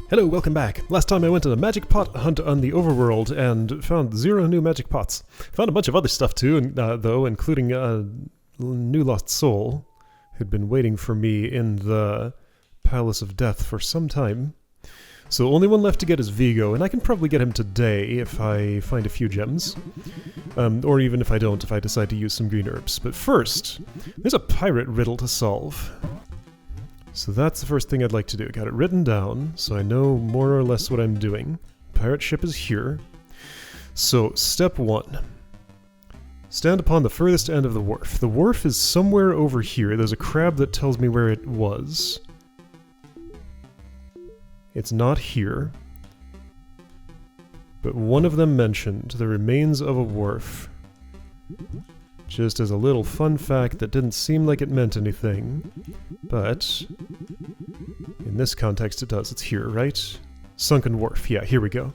Hello, welcome back. Last time I went on a magic pot hunt on the overworld and found 0 new magic pots. Found a bunch of other stuff too, though, including a new lost soul who'd been waiting for me in the Palace of Death for some time. So only one left to get is Vigo, and I can probably get him today if I find a few gems. Or even if I don't, if I decide to use some green herbs. But first, there's a pirate riddle to solve. So that's the first thing I'd like to do. Got it written down, so I know more or less what I'm doing. Pirate ship is here. So, step 1. Stand upon the furthest end of the wharf. The wharf is somewhere over here. There's a crab that tells me where it was. It's not here. But one of them mentioned the remains of a wharf. Just as a little fun fact that didn't seem like it meant anything. But in this context it does. It's here, right? Sunken wharf. Yeah, here we go.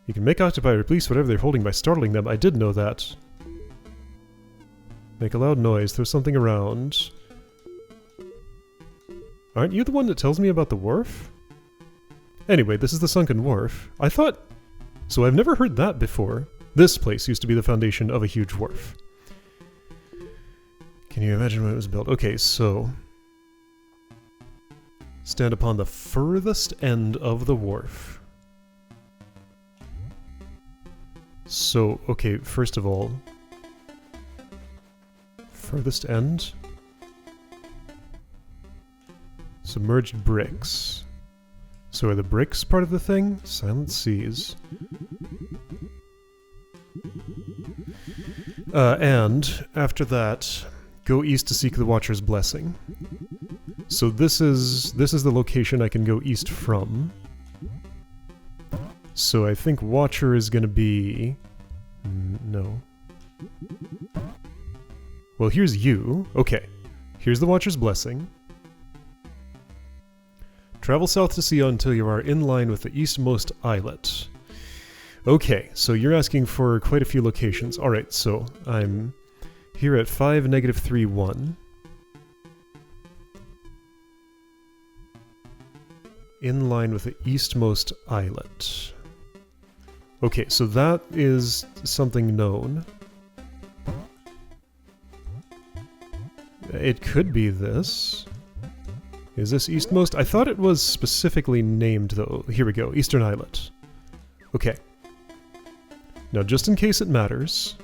You can make octopi release whatever they're holding by startling them. I did know that. Make a loud noise. Throw something around. Aren't you the one that tells me about the wharf? Anyway, this is the sunken wharf. I thought... So I've never heard that before. This place used to be the foundation of a huge wharf. Can you imagine when it was built? Okay, so... Stand upon the furthest end of the wharf. So, okay, first of all... Furthest end? Submerged bricks. So are the bricks part of the thing? Silent seas. And after that, go east to seek the Watcher's blessing. So this is the location I can go east from. So I think Watcher is gonna be... no. Well, here's you. Okay. Here's the Watcher's blessing. Travel south to sea until you are in line with the eastmost islet. Okay, so you're asking for quite a few locations. Alright, so I'm here at 5, -3, 1. In line with the eastmost islet. Okay, so that is something known. It could be this. Is this eastmost? I thought it was specifically named, though. Here we go, Eastern Islet. Okay. Now, just in case it matters...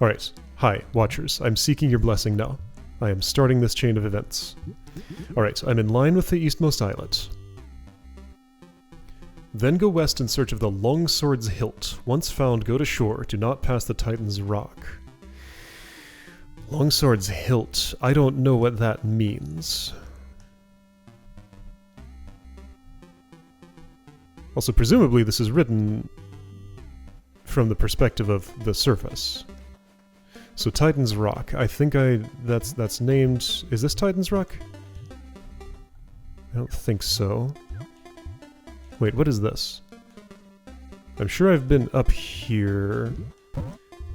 Alright. Hi, Watchers. I'm seeking your blessing now. I am starting this chain of events. Alright, I'm in line with the eastmost islet. Then go west in search of the Longsword's Hilt. Once found, go to shore. Do not pass the Titan's Rock. Longsword's Hilt. I don't know what that means. Also, presumably this is written from the perspective of the surface. So Titan's Rock. I think that's named... Is this Titan's Rock? I don't think so. Wait, what is this? I'm sure I've been up here.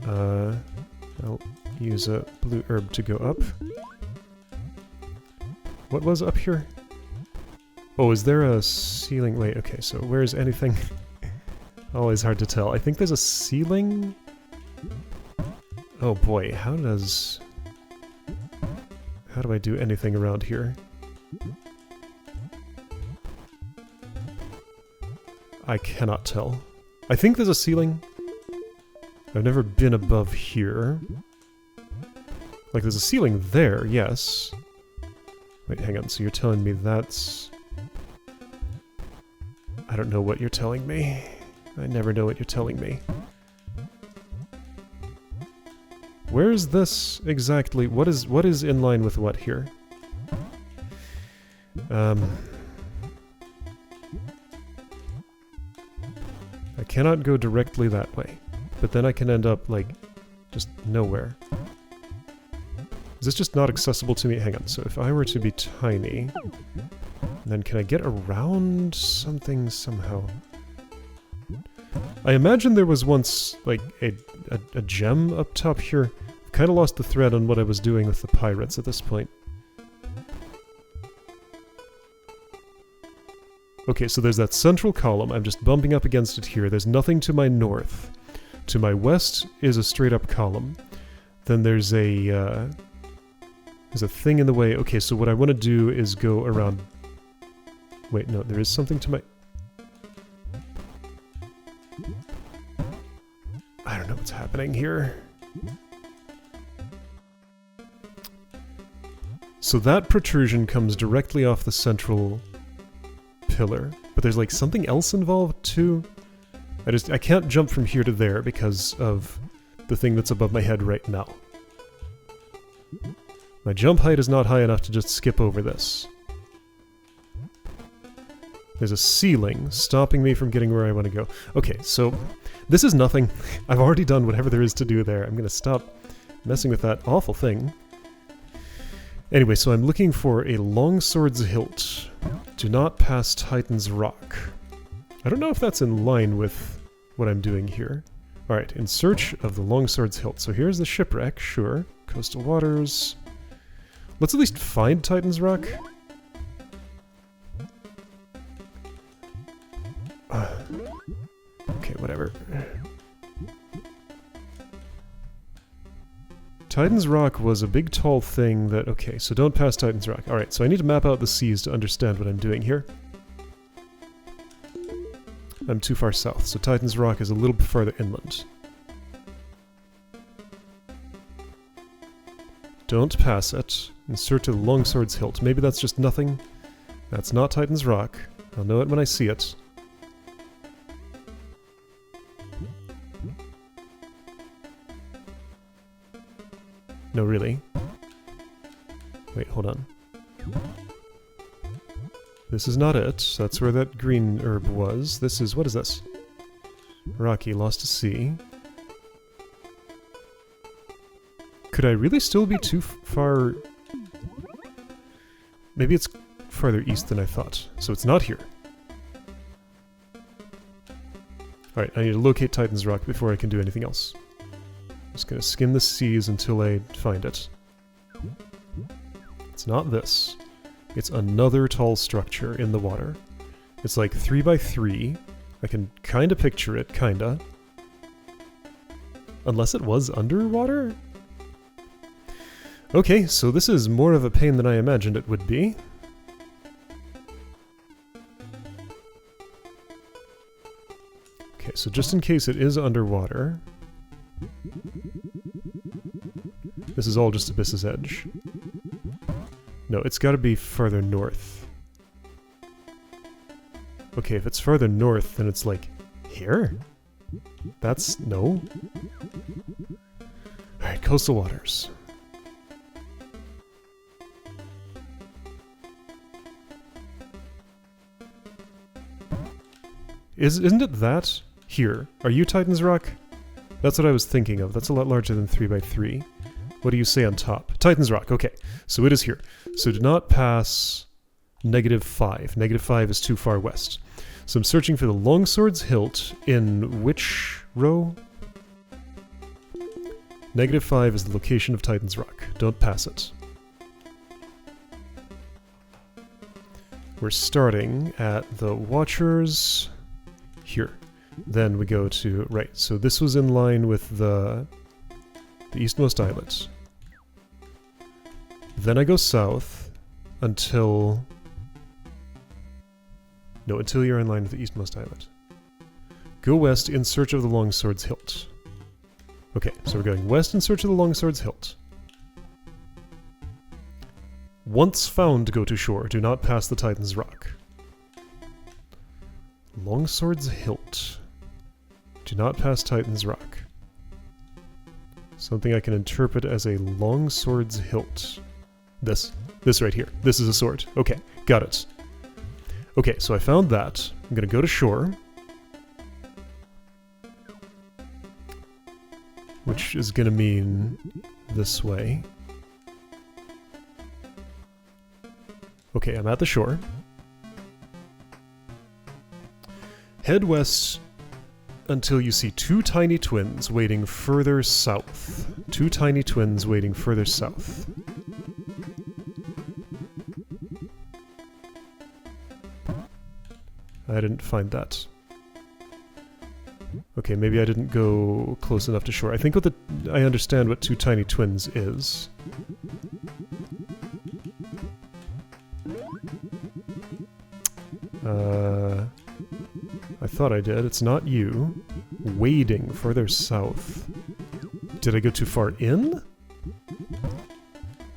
I'll use a blue herb to go up. What was up here? Oh, is there a ceiling? Wait, okay, so where's anything? Always hard to tell. I think there's a ceiling? Oh boy, how do I do anything around here? I cannot tell. I think there's a ceiling. I've never been above here. Like, there's a ceiling there, yes. Wait, hang on, so you're telling me that's... I don't know what you're telling me. I never know what you're telling me. Where is this exactly? What is in line with what here? I cannot go directly that way. But then I can end up, like, just nowhere. Is this just not accessible to me? Hang on, so if I were to be tiny... Then can I get around something somehow? I imagine there was once, like, a gem up top here. I've kind of lost the thread on what I was doing with the pirates at this point. Okay, so there's that central column. I'm just bumping up against it here. There's nothing to my north. To my west is a straight up column. Then there's a thing in the way. Okay, so what I want to do is go around... Wait, no, there is something to my... I don't know what's happening here. So that protrusion comes directly off the central pillar. But there's like something else involved too. I can't jump from here to there because of the thing that's above my head right now. My jump height is not high enough to just skip over this. There's a ceiling stopping me from getting where I want to go. Okay, so this is nothing. I've already done whatever there is to do there. I'm going to stop messing with that awful thing. Anyway, so I'm looking for a longsword's hilt. Do not pass Titan's Rock. I don't know if that's in line with what I'm doing here. Alright, in search of the longsword's hilt. So here's the shipwreck, sure. Coastal waters. Let's at least find Titan's Rock. Okay, whatever. Titan's Rock was a big tall thing that... Okay, so don't pass Titan's Rock. Alright, so I need to map out the seas to understand what I'm doing here. I'm too far south, so Titan's Rock is a little bit farther inland. Don't pass it. Insert to the longsword's hilt. Maybe that's just nothing. That's not Titan's Rock. I'll know it when I see it. No, really. Wait, hold on. This is not it. That's where that green herb was. This is... what is this? Rocky, lost to sea. Could I really still be too far... Maybe it's farther east than I thought. So it's not here. Alright, I need to locate Titan's Rock before I can do anything else. Just gonna skim the seas until I find it. It's not this. It's another tall structure in the water. It's like 3x3. I can kinda picture it, kinda. Unless it was underwater? Okay, so this is more of a pain than I imagined it would be. Okay, so just in case it is underwater... This is all just Abyss's Edge. No, it's gotta be farther north. Okay, if it's farther north, then it's like... here? That's... no? Alright, coastal waters. Isn't it that? Here. Are you Titan's Rock? That's what I was thinking of. That's a lot larger than 3x3. What do you say on top? Titan's Rock, okay. So it is here. So do not pass -5. -5 is too far west. So I'm searching for the longsword's hilt in which row? -5 is the location of Titan's Rock. Don't pass it. We're starting at the Watchers here. Then we go to... right, so this was in line with the eastmost islet. Then I go south until... no, until you're in line with the eastmost islet. Go west in search of the longsword's hilt. Okay, so we're going west in search of the longsword's hilt. Once found, go to shore. Do not pass the Titan's Rock. Longsword's hilt. Do not pass Titan's Rock. Something I can interpret as a longsword's hilt. This right here. This is a sword. Okay, got it. Okay, so I found that. I'm gonna go to shore. Which is gonna mean this way. Okay, I'm at the shore. Head west until you see two tiny twins waiting further south. Two tiny twins waiting further south. I didn't find that. Okay, maybe I didn't go close enough to shore. I think I understand what two tiny twins is. I thought I did. It's not you. Wading further south. Did I go too far in?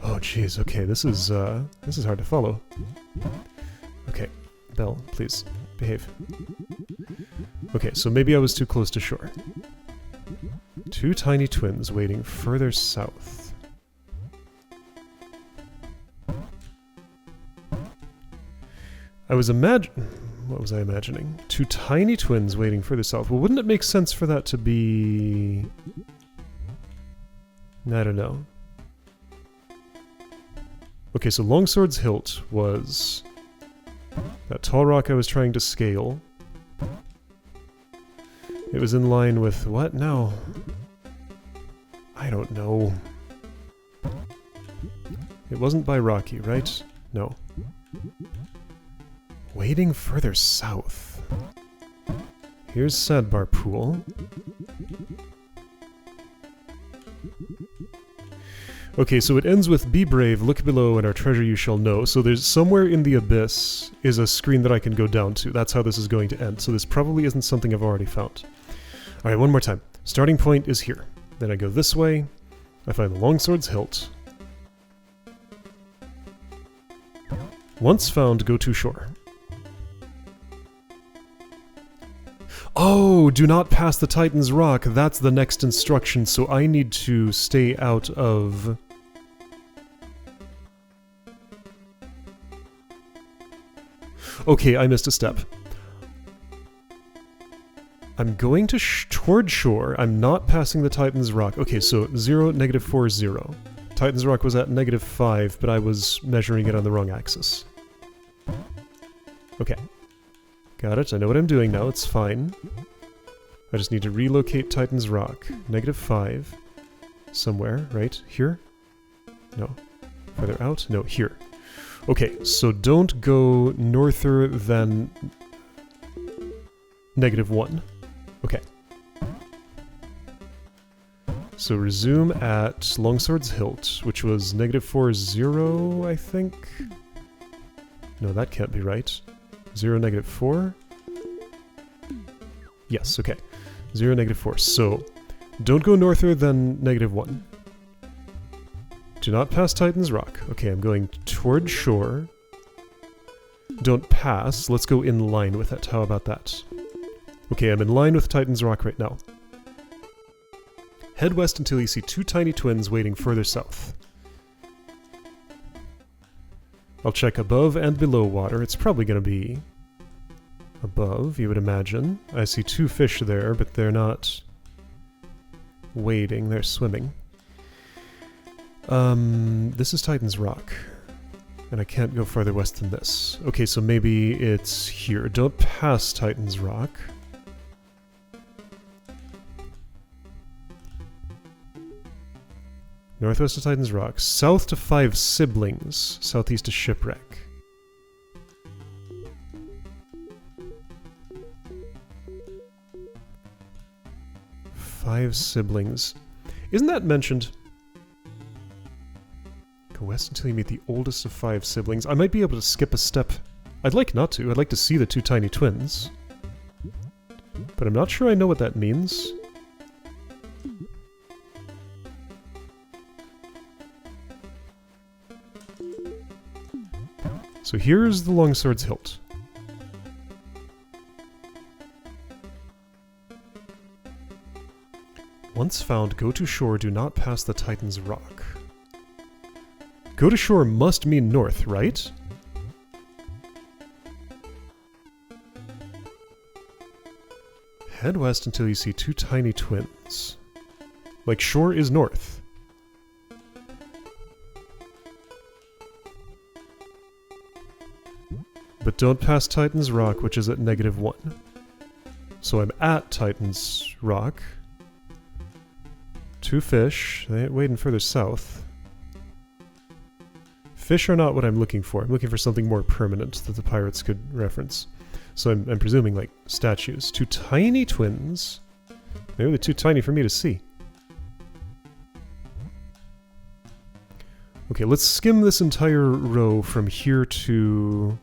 Oh, jeez. Okay, this is hard to follow. Okay, Belle, please behave. Okay, so maybe I was too close to shore. Two tiny twins wading further south. What was I imagining? Two tiny twins wading further south. Well, wouldn't it make sense for that to be... I don't know. Okay, so Longsword's hilt was that tall rock I was trying to scale. It was in line with what now? I don't know. It wasn't by Rocky, right? No. Wading further south. Here's Sadbar Pool. Okay, so it ends with be brave, look below, and our treasure you shall know. So there's somewhere in the abyss is a screen that I can go down to. That's how this is going to end. So this probably isn't something I've already found. Alright, one more time. Starting point is here. Then I go this way. I find the Longsword's hilt. Once found, go to shore. Oh, do not pass the Titan's Rock. That's the next instruction, so I need to stay out of... Okay, I missed a step. I'm going to toward shore. I'm not passing the Titan's Rock. Okay, so 0, -4, 0. Titan's Rock was at -5, but I was measuring it on the wrong axis. Okay. Got it. I know what I'm doing now. It's fine. I just need to relocate Titan's Rock. -5. Somewhere, right? Here? No. Further out? No, here. Okay, so don't go norther than -1. Okay. So resume at Longsword's hilt, which was -4, 0, I think? No, that can't be right. 0, -4? Yes, okay. 0, -4. So, don't go norther than -1. Do not pass Titan's Rock. Okay, I'm going toward shore. Don't pass. Let's go in line with it. How about that? Okay, I'm in line with Titan's Rock right now. Head west until you see two tiny twins waiting further south. I'll check above and below water. It's probably going to be above, you would imagine. I see two fish there, but they're not wading, they're swimming. This is Titan's Rock. And I can't go farther west than this. Okay, so maybe it's here. Don't pass Titan's Rock. Northwest of Titan's Rock. South to 5 Siblings. Southeast to Shipwreck. Five Siblings. Isn't that mentioned? Go west until you meet the oldest of 5 siblings. I might be able to skip a step. I'd like not to. I'd like to see the two tiny twins. But I'm not sure I know what that means. So here's the Longsword's hilt. Once found, go to shore, do not pass the Titan's Rock. Go to shore must mean north, right? Head west until you see two tiny twins. Like, shore is north. But don't pass Titan's Rock, which is at -1. So I'm at Titan's Rock. Two fish. They ain't wading further south. Fish are not what I'm looking for. I'm looking for something more permanent that the pirates could reference. So I'm presuming, like, statues. Two tiny twins? Maybe they're too tiny for me to see. Okay, let's skim this entire row from here to...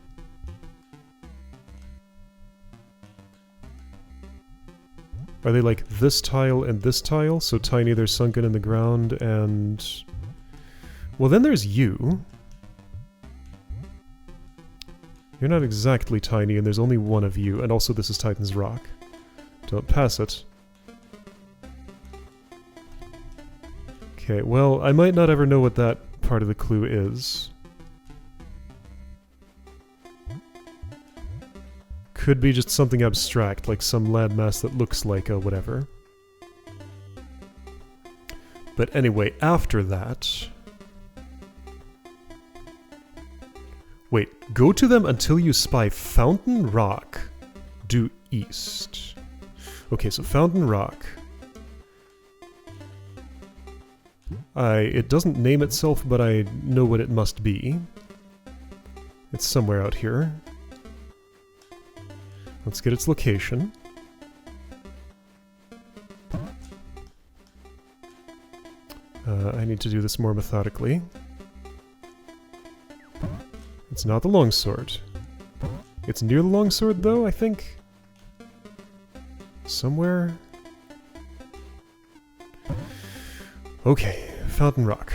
Are they like this tile and this tile? So tiny they're sunken in the ground and... Well, then there's you. You're not exactly tiny and there's only one of you. And also this is Titan's Rock. Don't pass it. Okay, well, I might not ever know what that part of the clue is. Could be just something abstract, like some landmass that looks like a whatever. But anyway, after that... Wait, go to them until you spy Fountain Rock. Due east. Okay, so Fountain Rock. It doesn't name itself, but I know what it must be. It's somewhere out here. Let's get its location. I need to do this more methodically. It's not the longsword. It's near the longsword, though, I think. Somewhere. Okay, Fountain Rock.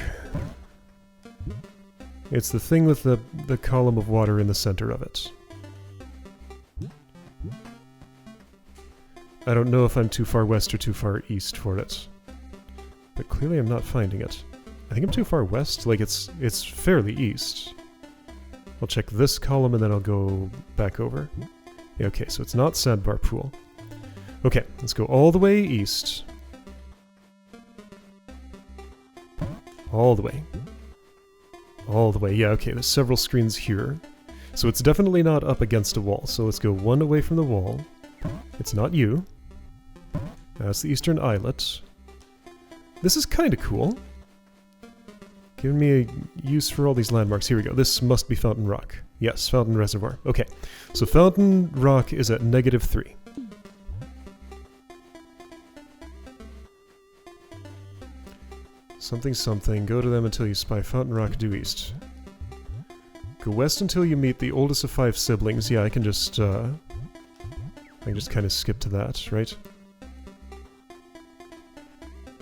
It's the thing with the column of water in the center of it. I don't know if I'm too far west or too far east for it. But clearly I'm not finding it. I think I'm too far west, like it's fairly east. I'll check this column and then I'll go back over. Yeah, okay, so it's not Sandbar Pool. Okay, let's go all the way east. All the way. All the way, yeah, okay, there's several screens here. So it's definitely not up against a wall, so let's go one away from the wall. It's not you. That's the Eastern Islet. This is kind of cool. Giving me a use for all these landmarks. Here we go. This must be Fountain Rock. Yes, Fountain Reservoir. Okay, so Fountain Rock is at -3. Something something. Go to them until you spy Fountain Rock due east. Go west until you meet the oldest of 5 siblings. Yeah, I can just kind of skip to that, right?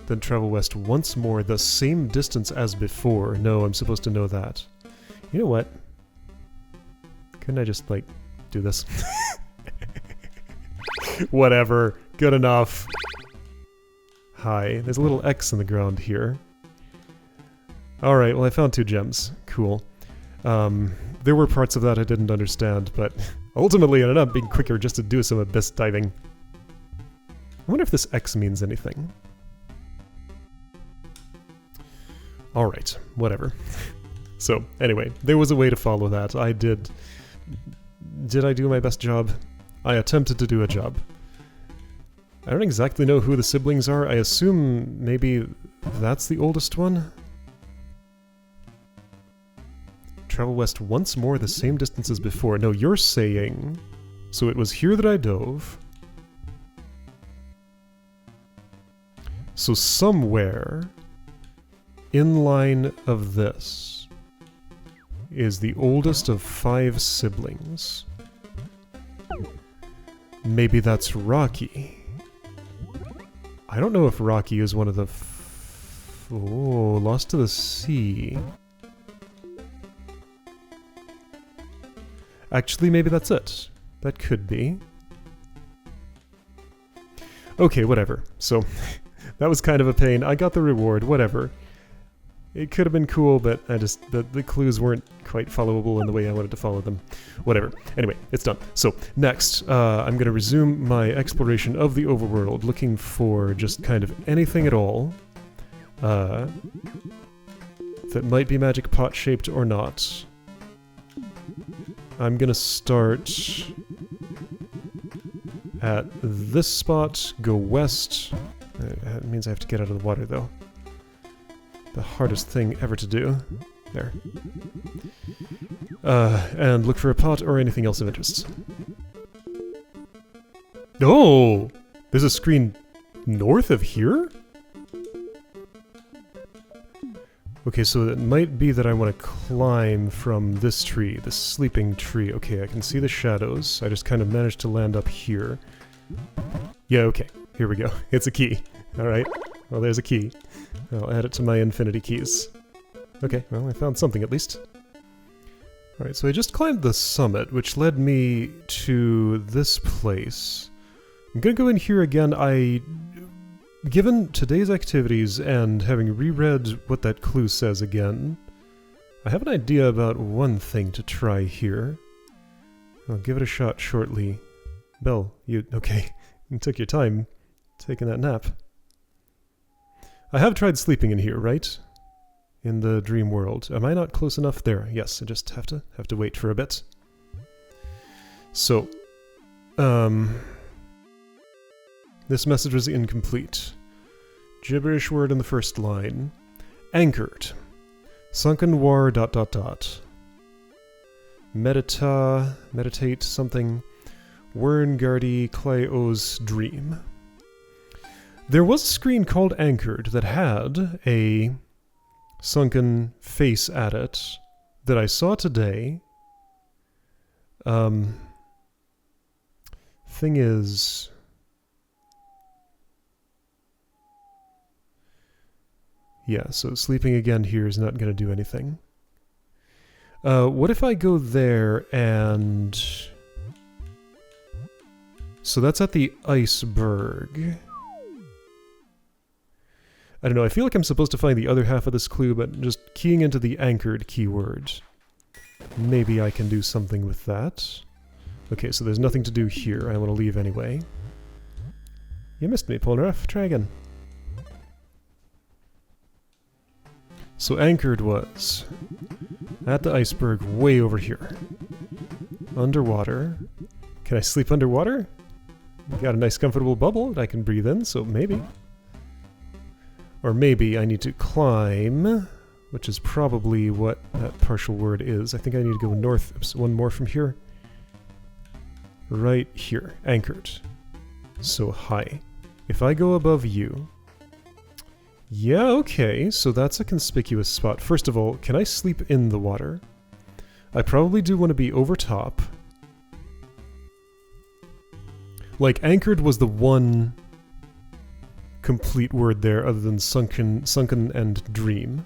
Then travel west once more, the same distance as before. No, I'm supposed to know that. You know what? Couldn't I just, like, do this? Whatever. Good enough. Hi. There's a little X in the ground here. Alright, well I found 2 gems. Cool. There were parts of that I didn't understand, but ultimately it ended up being quicker just to do some abyss diving. I wonder if this X means anything. Alright, whatever. So, anyway, there was a way to follow that. I did... Did I do my best job? I attempted to do a job. I don't exactly know who the siblings are. I assume maybe that's the oldest one? Travel west once more, the same distance as before. No, you're saying... So it was here that I dove. So somewhere... in line of this is the oldest of 5 siblings. Maybe that's Rocky. I don't know if Rocky is one of the... Oh, Lost to the Sea. Actually, maybe that's it. That could be. Okay, whatever. So, that was kind of a pain. I got the reward, whatever. It could have been cool, but I just... The clues weren't quite followable in the way I wanted to follow them. Whatever. Anyway, it's done. So, next, I'm going to resume my exploration of the overworld, looking for just kind of anything at all that might be magic pot-shaped or not. I'm going to start at this spot, go west. That means I have to get out of the water, though. The hardest thing ever to do. There. And look for a pot or anything else of interest. Oh! There's a screen north of here? Okay, so it might be that I want to climb from this tree, this sleeping tree. Okay, I can see the shadows. I just kind of managed to land up here. Yeah, okay. Here we go. It's a key. Alright. Well, there's a key. I'll add it to my infinity keys. Okay, well, I found something at least. Alright, so I just climbed the summit, which led me to this place. I'm gonna go in here again. Given today's activities and having reread what that clue says again, I have an idea about one thing to try here. I'll give it a shot shortly. Belle, okay, you took your time taking that nap. I have tried sleeping in here, right? In the dream world. Am I not close enough there? Yes, I just have to wait for a bit. So, this message was incomplete. Gibberish word in the first line. Anchored. Sunken war ... Meditate something. Werngardy Cleo's dream. There was a screen called Anchored that had a sunken face at it that I saw today. Thing is... Yeah, so sleeping again here is not going to do anything. What if I go there and... So that's at the iceberg. I don't know, I feel like I'm supposed to find the other half of this clue, but just keying into the anchored keyword. Maybe I can do something with that. Okay, so there's nothing to do here. I want to leave anyway. You missed me, Polnareff. Try again. So anchored was at the iceberg way over here. Underwater. Can I sleep underwater? Got a nice comfortable bubble that I can breathe in, so maybe. Or maybe I need to climb, which is probably what that partial word is. I think I need to go north. Oops, one more from here. Right here. Anchored. So high. If I go above you... Yeah, okay, so that's a conspicuous spot. First of all, can I sleep in the water? I probably do want to be over top. Like, anchored was the one complete word there other than sunken and dream.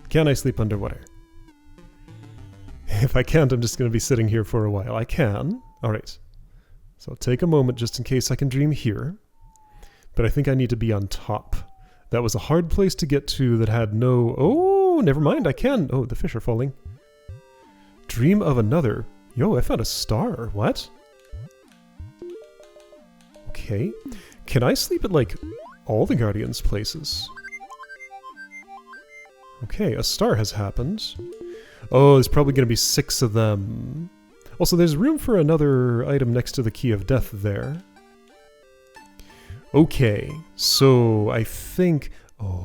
Can I sleep underwater? If I can't, I'm just going to be sitting here for a while. I can. Alright. So I'll take a moment just in case I can dream here. But I think I need to be on top. That was a hard place to get to that had no... Oh, never mind, I can. Oh, the fish are falling. Dream of another. Yo, I found a star. What? Okay. Can I sleep at, like, all the Guardians' places? Okay, a star has happened. Oh, there's probably going to be 6 of them. Also, there's room for another item next to the Key of Death there. Okay, so I think... Oh...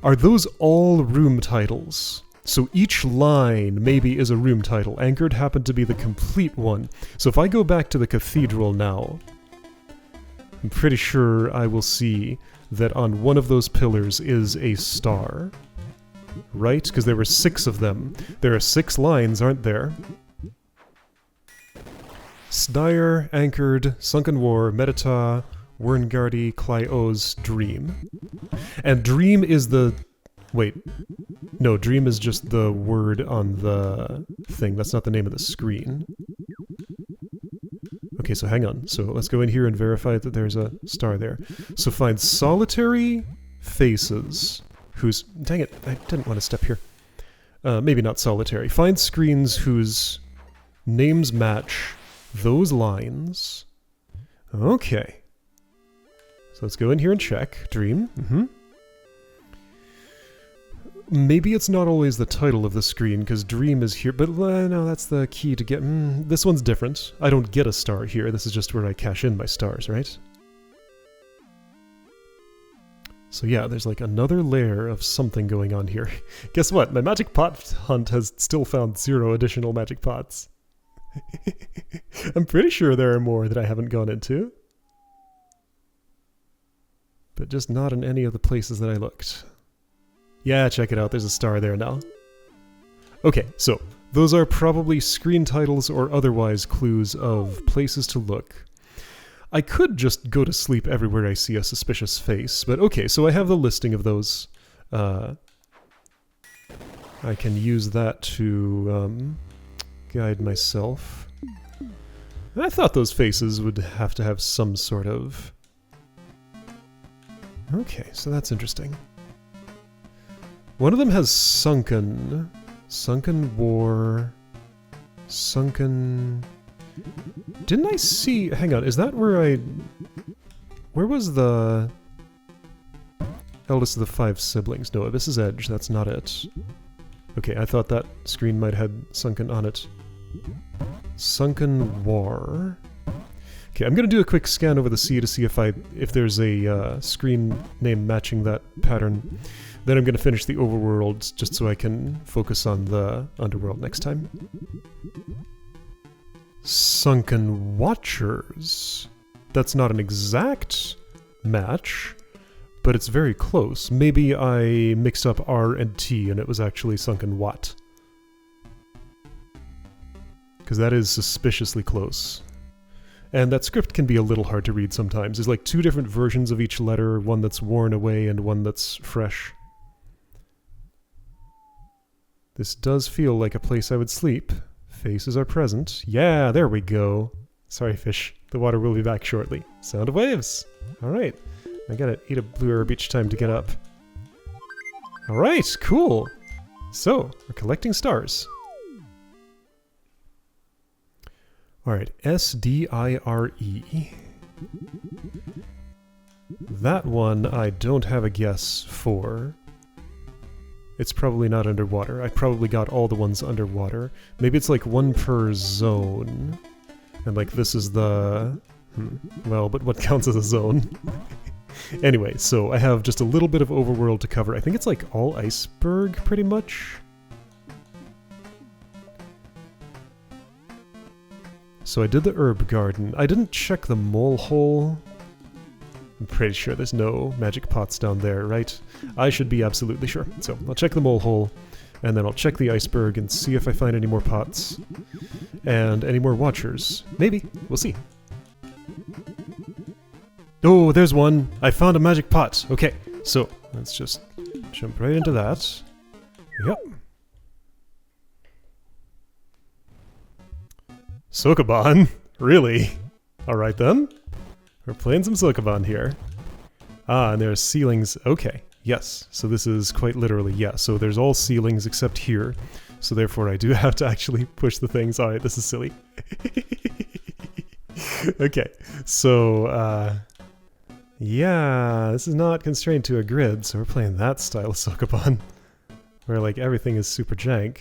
Are those all room titles? So each line maybe is a room title. Anchored happened to be the complete one. So if I go back to the cathedral now, I'm pretty sure I will see that on one of those pillars is a star. Right? Because there were 6 of them. There are 6 lines, aren't there? Steyr, Anchored, Sunken War, Medita, Werngardy, Cleo's Dream. And Dream is the... Wait. No, Dream is just the word on the thing. That's not the name of the screen. Okay, so hang on. So let's go in here and verify that there's a star there. So find solitary faces... whose... Dang it, I didn't want to step here. Maybe not solitary. Find screens whose names match those lines. Okay. So let's go in here and check. Dream. Maybe it's not always the title of the screen, because Dream is here, but no, that's the key to get... this one's different. I don't get a star here. This is just where I cash in my stars, right? So yeah, there's like another layer of something going on here. Guess what? My magic pot hunt has still found 0 additional magic pots. I'm pretty sure there are more that I haven't gone into. But just not in any of the places that I looked. Yeah, check it out. There's a star there now. Okay, so those are probably screen titles or otherwise clues of places to look. I could just go to sleep everywhere I see a suspicious face, but okay, so I have the listing of those. I can use that to guide myself. I thought those faces would have to have some sort of... Okay, so that's interesting. One of them has sunken... Sunken war... Sunken... Didn't I see... Hang on, is that where I... Where was the... eldest of the 5 siblings? No, Abyss's Edge, that's not it. Okay, I thought that screen might have sunken on it. Sunken war... Okay, I'm gonna do a quick scan over the sea to see if there's a screen name matching that pattern. Then I'm gonna finish the overworld just so I can focus on the underworld next time. Sunken Watchers. That's not an exact match, but it's very close. Maybe I mixed up R and T and it was actually Sunken Wat. Because that is suspiciously close. And that script can be a little hard to read sometimes. There's like 2 different versions of each letter, one that's worn away and one that's fresh. This does feel like a place I would sleep. Faces are present. Yeah, there we go. Sorry, fish. The water will be back shortly. Sound of waves. Alright. I gotta eat a blue herb each time to get up. Alright, cool. So, we're collecting stars. Alright, S-D-I-R-E. That one I don't have a guess for. It's probably not underwater. I probably got all the ones underwater. Maybe it's like 1 per zone. And like this is the... Well, but what counts as a zone? Anyway, so I have just a little bit of overworld to cover. I think it's like all iceberg, pretty much. So I did the herb garden. I didn't check the mole hole. I'm pretty sure there's no magic pots down there, right? I should be absolutely sure. So I'll check the mole hole, and then I'll check the iceberg and see if I find any more pots. And any more watchers. Maybe. We'll see. Oh, there's one! I found a magic pot! Okay, so let's just jump right into that. Yep. Sokoban? Really? Alright then. We're playing some Sokoban here. Ah, and there's ceilings. Okay, yes. So this is quite literally, yeah. So there's all ceilings except here. So therefore I do have to actually push the things. Alright, this is silly. Okay, so, yeah, this is not constrained to a grid, so we're playing that style of Sokoban. Where, like, everything is super jank.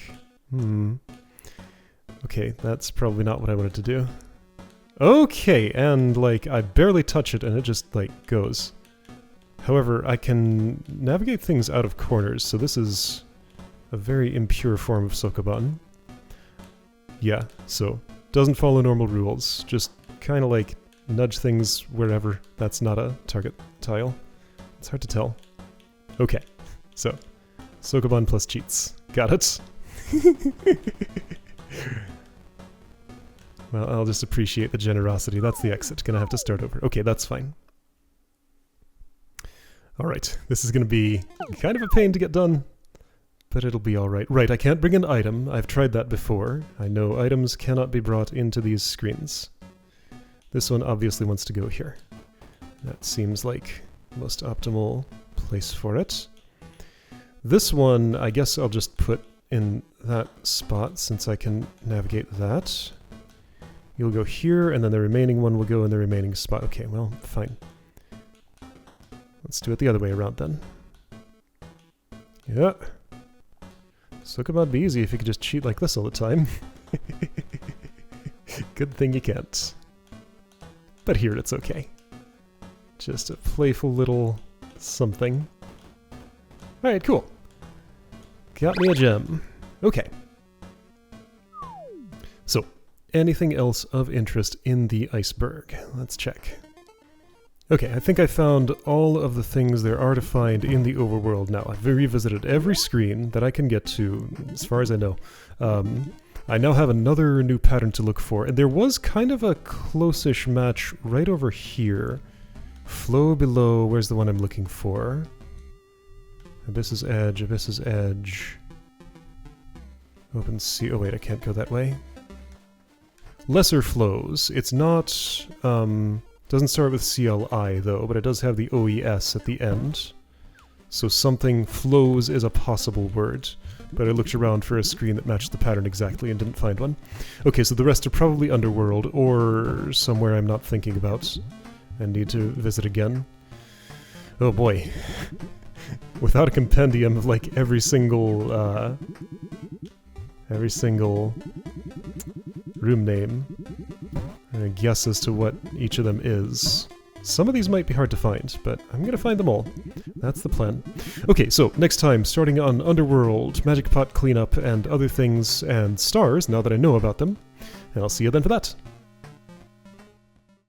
Okay, that's probably not what I wanted to do. Okay, and, like, I barely touch it and it just, like, goes. However, I can navigate things out of corners, so this is a very impure form of Sokoban. Yeah, so, doesn't follow normal rules, just kind of, like, nudge things wherever. That's not a target tile. It's hard to tell. Okay, so, Sokoban plus cheats. Got it? Well, I'll just appreciate the generosity. That's the exit. Gonna have to start over. Okay, that's fine. Alright, this is gonna be kind of a pain to get done, but it'll be alright. Right, I can't bring an item. I've tried that before. I know items cannot be brought into these screens. This one obviously wants to go here. That seems like the most optimal place for it. This one, I guess I'll just put in that spot since I can navigate that. You'll go here, and then the remaining one will go in the remaining spot. Okay, well, fine. Let's do it the other way around then. Yeah. Sokoban be easy if you could just cheat like this all the time. Good thing you can't. But here it's okay. Just a playful little something. Alright, cool. Got me a gem. Okay. So, anything else of interest in the iceberg? Let's check. Okay, I think I found all of the things there are to find in the overworld now. I've revisited every screen that I can get to, as far as I know. I now have another new pattern to look for, and there was kind of a close-ish match right over here. Flow below, where's the one I'm looking for? Abyss's Edge, Abyss's Edge. Open sea, oh wait, I can't go that way. Lesser flows. It's not, doesn't start with CLI though, but it does have the OES at the end. So something flows is a possible word, but I looked around for a screen that matched the pattern exactly and didn't find one. Okay, so the rest are probably Underworld, or somewhere I'm not thinking about and need to visit again. Oh boy. Without a compendium of like every single room name, and a guess as to what each of them is. Some of these might be hard to find, but I'm gonna find them all. That's the plan. Okay, so next time, starting on Underworld, Magic Pot cleanup, and other things, and stars, now that I know about them. And I'll see you then for that.